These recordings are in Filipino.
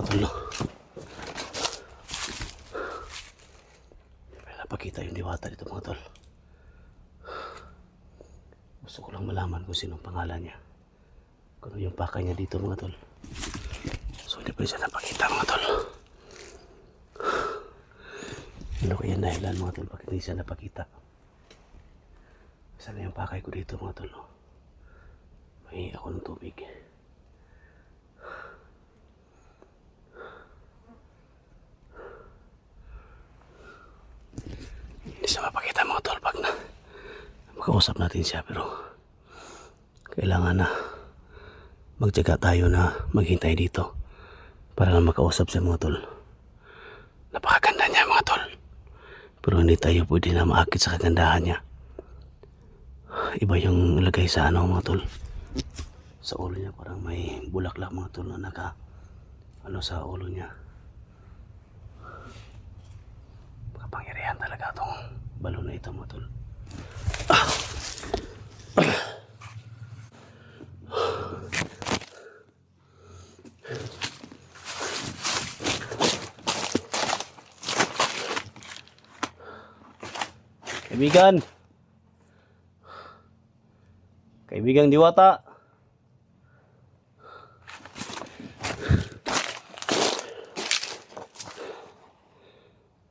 tol. Napakita yung diwata dito mga tol. Gusto ko lang malaman kung sinong pangalan niya. Kung ano yung pakay niya dito mga tol. So hindi pa rin siya napakita mga tol. Ano kaya dahilan mga tol, bakit hindi siya napakita? Sana yung pakay ko dito mga tol. May ako ng tubig. Hindi siya mapakita mga tol pag na makausap natin siya, pero kailangan na magtiyaga tayo na maghintay dito para lang makausap siya mga tol. Napakaganda niya mga tol, pero hindi tayo pwede na maakit sa kagandahan niya. Iba yung lagay sa ano mga tol, sa ulo niya, parang may bulaklak mga tol na naka ano sa ulo niya. Makapangyarihan talaga itong balon na ito mga tol. Kaibigan, kaibigang diwata,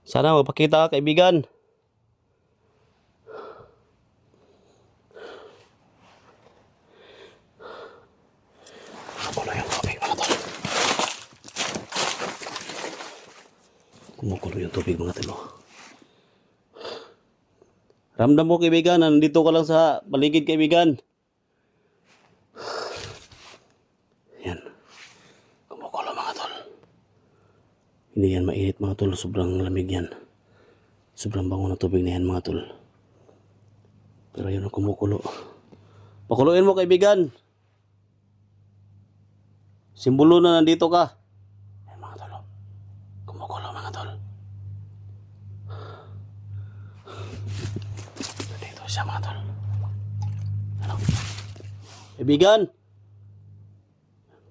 sana magpakita ka kaibigan. Kumukulo yung tubig mga tol. Kumukulo yung tubig mga tol. Ramdam mo kaibigan, nandito ka lang sa paligid kaibigan. Yan. Kumukulo mga tol. Hindi yan mainit mga tol, sobrang lamig yan. Sobrang bango ng tubig na yan mga tol. Pero yun ang kumukulo. Pakuluin mo kaibigan. Simbolo na nandito ka. Yan mga tol. Kumukulo mga tol. Nandito siya mga tol. Ano? Kaibigan.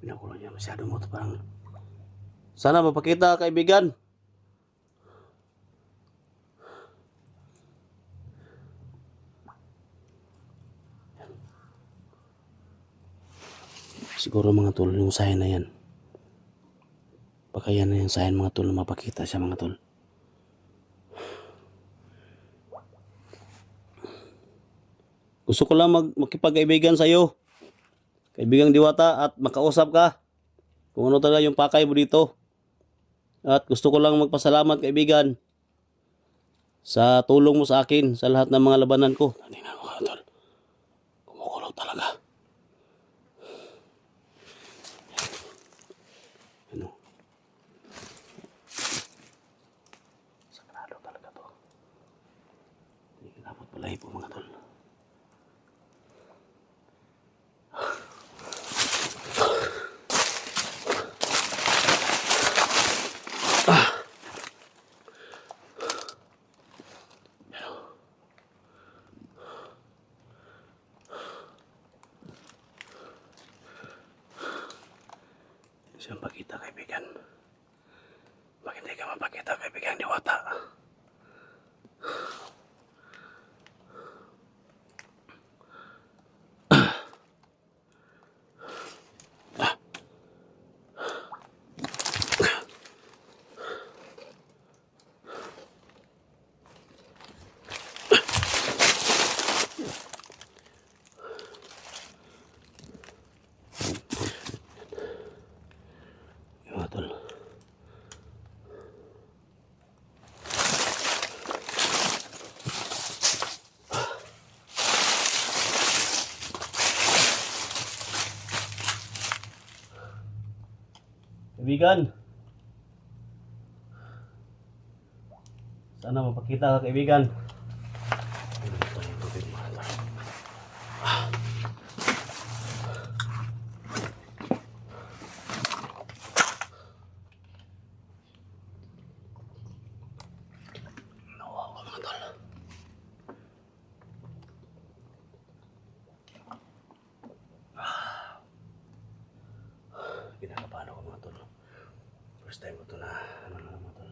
Pinakulo niya masyado mo ito, parang sana mapakita kaibigan. Siguro mga tol, yung sign na yan. Baka yan na yung sign mga tol na mapakita siya mga tol. Gusto ko lang makipag-kaibigan sa'yo, kaibigang diwata, at makausap ka kung ano talaga yung pakay mo dito. At gusto ko lang magpasalamat kaibigan sa tulong mo sa akin sa lahat ng mga labanan ko. Tingnan mo ka tol, kumukulo talaga. Ano? Sagrado talaga to. Hindi ka dapat palay po mga tol. Siyang pakita kaibigan. Bakit hindi ka mapakita kaibigan diwata? Mga tol. Kaibigan, sana mapakita ka kaibigan. Nawawa mga tol. Kinakabahan ako mga tol. First time ko ito na ano na naman ito.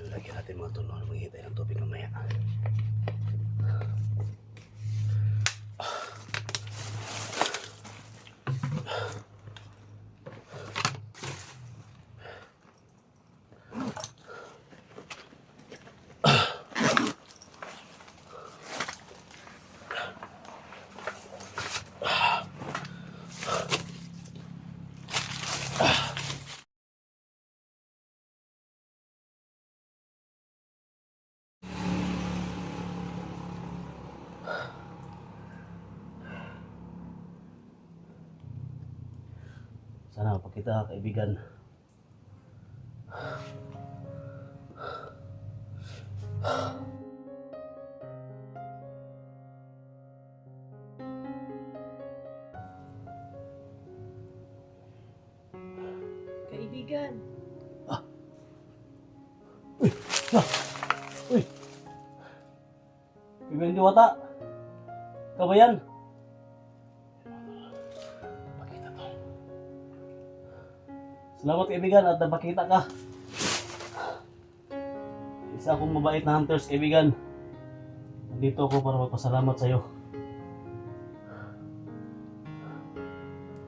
Lagyan natin mga tol. Maghihintay ng tubig mamaya. Sana mapakita kaibigan. Kaibigan. Uy! Kaibigan Diwata! Ikaw ba yan? Pakita to. Salamat kaibigan at napakita ka. Isa akong mabait na hunters kaibigan. Nandito ako para magpasalamat sa iyo.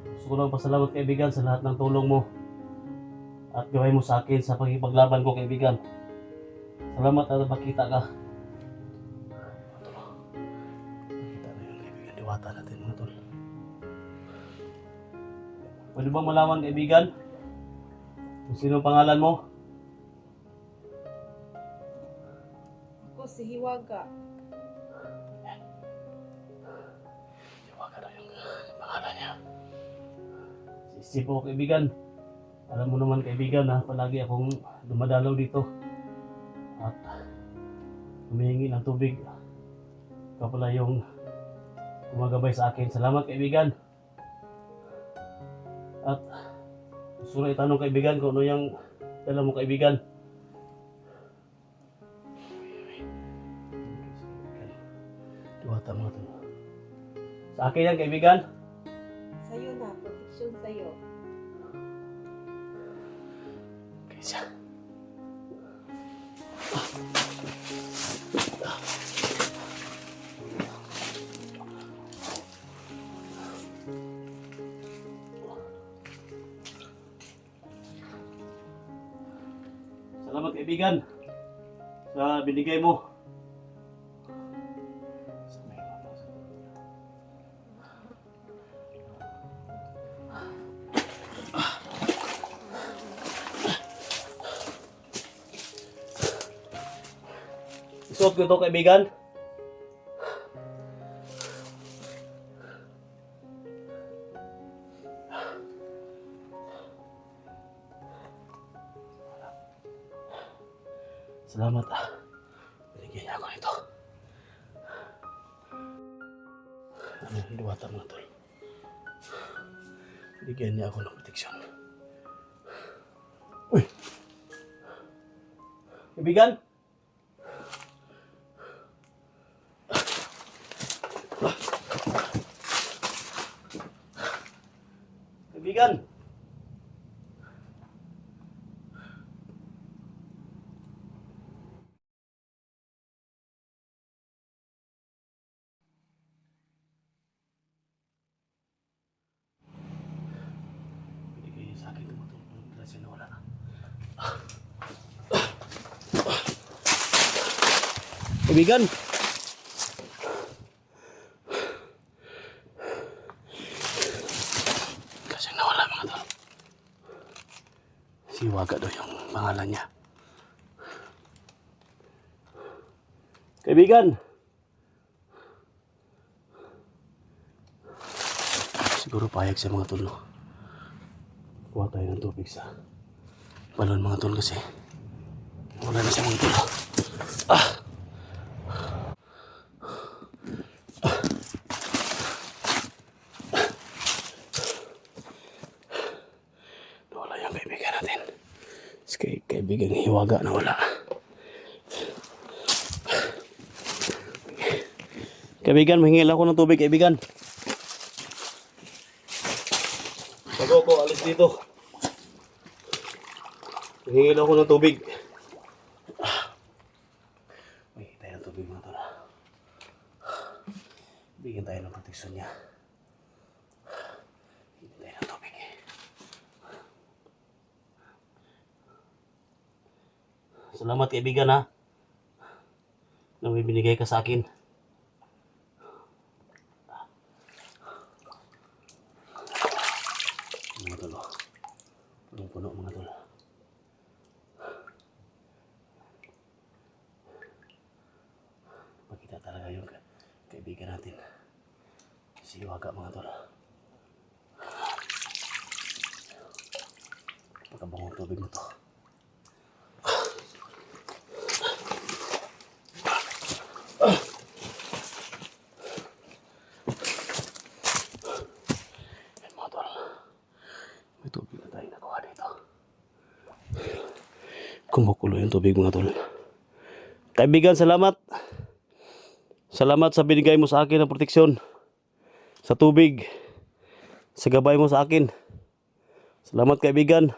Gusto ko lang pasalamat kaibigan sa lahat ng tulong mo at gawin mo sa akin sa pagkipaglaban ko kaibigan. Salamat at napakita ka. Nakita na yung kaibigan Diwata natin mga tol. Pwede bang malaman kaibigan kung sino ang pangalan mo? Ako si Hiwaga. Hiwaga daw yung pangalan niya. Si po kaibigan. Alam mo naman kaibigan na palagi akong dumadalaw dito at humihingi ng tubig. Ikaw pala yung gumagabay sa akin. Salamat kaibigan. At gusto na itanong kaibigan kung ano yung dala mo kaibigan. Diwata mga to. Sa akin yan kaibigan. Sa'yo na, protection sa'yo. Kaysa. Salamat kaibigan sa binigay mo. Isuot ko ito kaibigan. Salamat binigyan niya ako nito. Ano yung Diwata mga tol? Binigyan niya ako ng proteksyon. Uy! Kaibigan! Kaibigan! Binigay niya sa akin ito matulog. Kasi nawala na. Kaibigan! Kasi nawala mga tol. Si Hiwaga daw yung pangalan niya. Kaibigan! Siguro payag siya mga tol, no? Kuha tayo ng tubig sa balon mga tol kasi wala na siya mga tol. Nawala yung kaibigan natin. Kaibigan ng Hiwaga na wala. Kaibigan, mahingil ako ng tubig, kaibigan. Bago ako alis dito, hingin ako ng tubig. May tayo ng tubig mga tol. Bigyan tayo ng proteksyon niya. Hingin tayo ng tubig. Salamat kaibigan ha, na may binigay ka sa akin. Mga tol, punong-puno mga tol. Makita talaga yung kaibigan natin. Si Hiwaga mga tol. Pagkabangong tubig mo to. Mga tol, may tubig na tayo nakuha dito. Kumukulo yung tubig mga tol. Kaibigan, salamat. Salamat sa binigay mo sa akin ng proteksyon. Sa tubig. Sa gabay mo sa akin. Salamat kaibigan.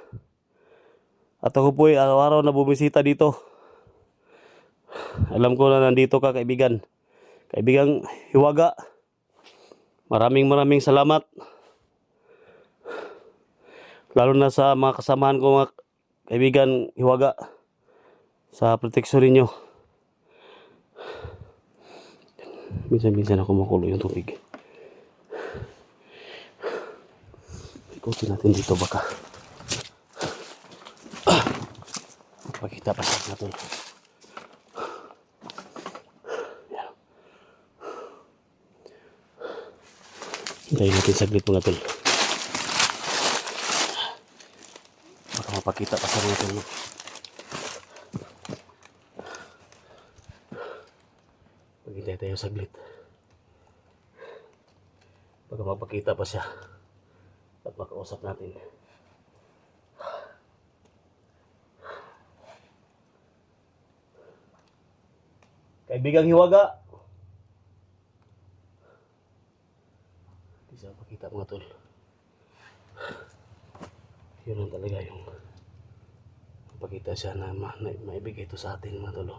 At ako po ay araw-araw na bumisita dito. Alam ko na nandito ka kaibigan. Kaibigang Hiwaga. Maraming salamat. Lalo na sa mga kasamahan ko mga kaibigan Hiwaga. Sa proteksyon ninyo. Minsan ako makulo yung tubig. Ikutin natin dito baka. Pakita pa sa natin. Yan. Hintayin natin saglit mga tol. Baka mapakita pa sa natin. Maghintay tayo saglit. Baka mapakita pa siya. At makausap natin. Kaibigang Hiwaga. Hindi siya makita mga tol. Yun lang talaga yung mapakita siya na maibigay ito sa atin mga tol.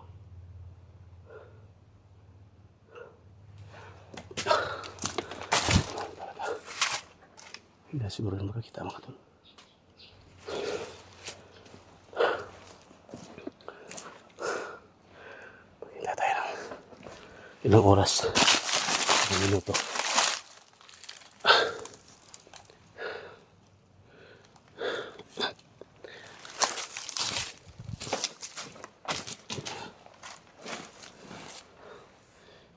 Hindi siguro na makakita mga tol. Paghintay tayo ng ilang oras. Ilang minuto.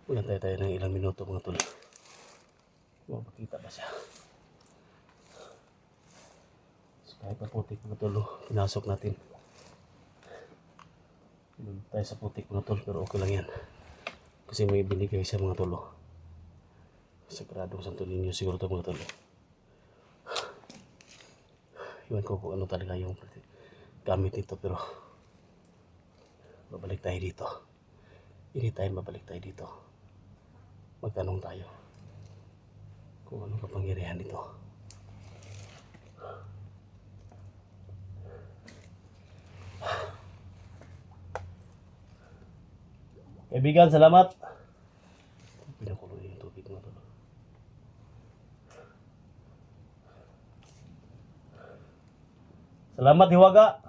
Paghintay tayo ng ilang minuto mga tol. Mapakita ba siya? Kahit pa putik mga tol, pinasok natin. Pinulog tayo sa putik mga tol, pero okay lang yan. Kasi may binigay siya mga tol. Sagradong Santo Niño siguro ito mga tol. Iwan ko kung ano talaga yung gamit nito, pero babalik tayo dito. Anytime babalik tayo dito. Magtanong tayo kung ano kapangyarihan nito. Kaibigan, salamat. Pinakulo yung tubig mo to. Salamat Hiwaga.